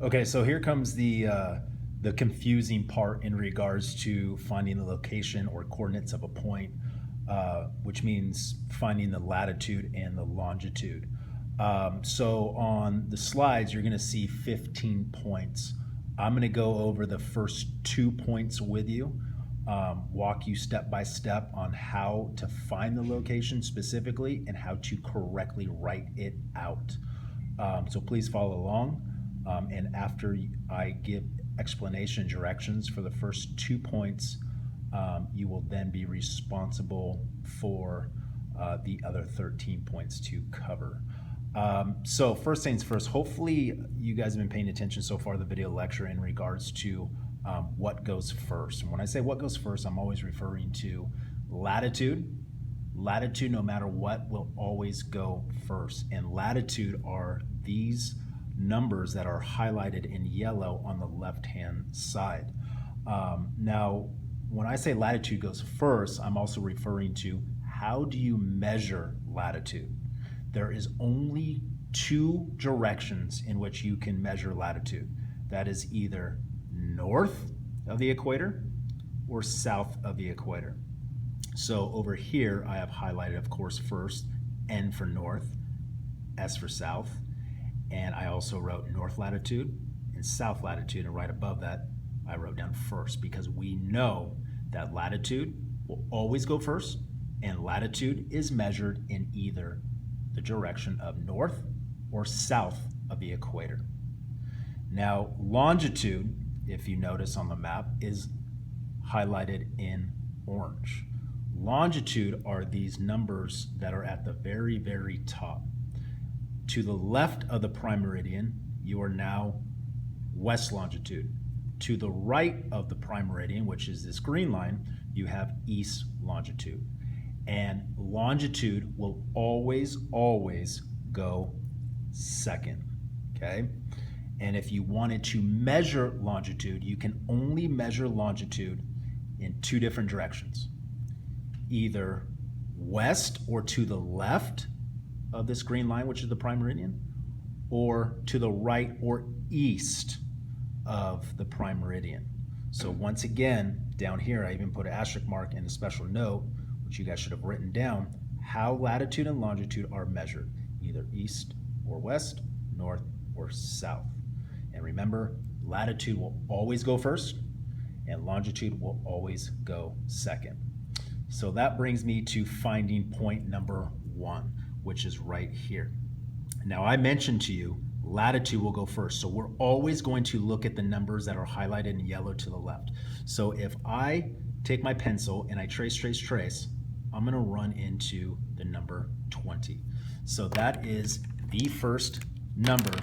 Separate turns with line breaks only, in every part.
Okay, so here comes the confusing part in regards to finding the location or coordinates of a point, which means finding the latitude and the longitude. So on the slides, you're going to see 15 points. I'm going to go over the first 2 points with you, walk you step by step on how to find the location specifically and how to correctly write it out. So please follow along. And after I give explanation directions for the first 2 points, you will then be responsible for the other 13 points to cover. So first things first, hopefully you guys have been paying attention so far to the video lecture in regards to what goes first. And when I say what goes first, I'm always referring to latitude. Latitude, no matter what, will always go first. And latitude are these numbers that are highlighted in yellow on the left-hand side. Now, when I say latitude goes first, I'm also referring to how do you measure latitude? There is only 2 directions in which you can measure latitude. That is either north of the equator or south of the equator. So over here, I have highlighted, of course, first, N for north, S for south, and I also wrote north latitude and south latitude, and right above that, I wrote down first, because we know that latitude will always go first, and latitude is measured in either the direction of north or south of the equator. Now, longitude, if you notice on the map, is highlighted in orange. Longitude are these numbers that are at the very, very top. To the left of the prime meridian, you are now west longitude. To the right of the prime meridian, which is this green line, you have east longitude. And longitude will always, always go second, okay? And if you wanted to measure longitude, you can only measure longitude in 2 different directions. Either west or to the left of this green line, which is the prime meridian, or to the right or east of the prime meridian. So once again, down here, I even put an asterisk mark and a special note, which you guys should have written down, how latitude and longitude are measured, either east or west, north or south. And remember, latitude will always go first, and longitude will always go second. So that brings me to finding point number 1, which is right here. Now, I mentioned to you latitude will go first, so we're always going to look at the numbers that are highlighted in yellow to the left. So if I take my pencil and I trace, I'm going to run into the number 20. So that is the first number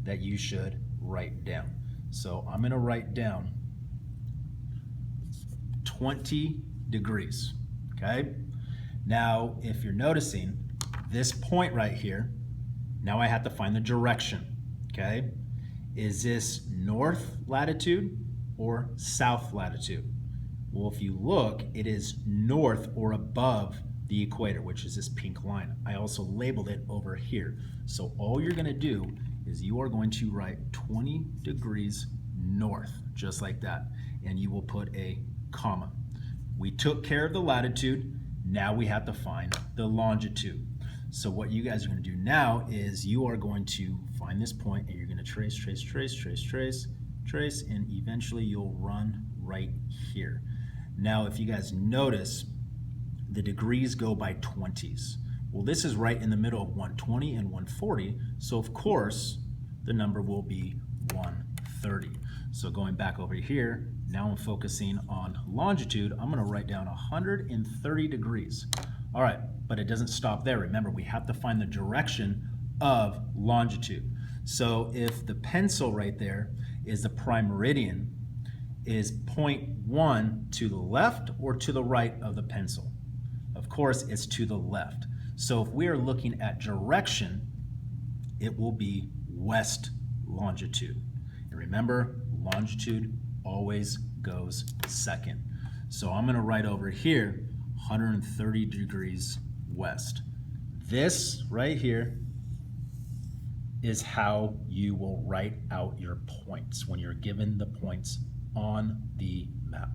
that you should write down. So I'm going to write down 20 degrees, okay? Now, if you're noticing, this point right here, now I have to find the direction, okay? Is this north latitude or south latitude? Well, if you look, it is north or above the equator, which is this pink line. I also labeled it over here. So all you're gonna do is you are going to write 20 degrees north, just like that, and you will put a comma. We took care of the latitude, now we have to find the longitude. So what you guys are going to do now is you are going to find this point and you're going to trace, and eventually you'll run right here. Now, if you guys notice, the degrees go by 20s. Well, this is right in the middle of 120 and 140, so of course the number will be 130. So going back over here, now I'm focusing on longitude. I'm going to write down 130 degrees. All right, but it doesn't stop there. Remember, we have to find the direction of longitude. So if the pencil right there is the prime meridian, is point 1 to the left or to the right of the pencil? Of course, it's to the left. So if we are looking at direction, it will be west longitude. And remember, longitude always goes second. So I'm going to write over here 130 degrees west. This right here is how you will write out your points when you're given the points on the map.